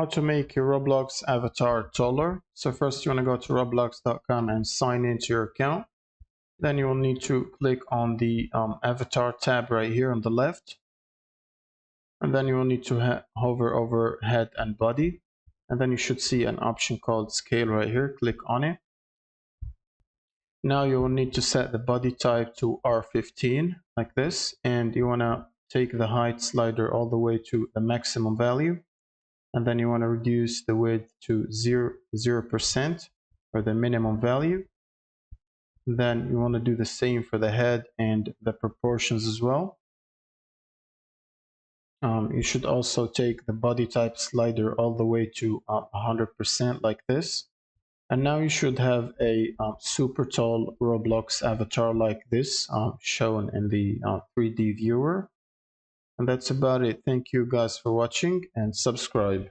how to make your Roblox avatar taller. So first you want to go to roblox.com and sign into your account. Then you will need to click on the avatar tab right here on the left. And then you will need to hover over head and body. And then you should see an option called scale right here. Click on it. Now you will need to set the body type to R15 like this. And you want to take the height slider all the way to the maximum value. And then you want to reduce the width to 0% or the minimum value. Then you want to do the same for the head and the proportions as well. You should also take the body type slider all the way to 100% like this. And now you should have a super tall Roblox avatar like this shown in the 3D viewer. And that's about it. Thank you guys for watching and subscribe.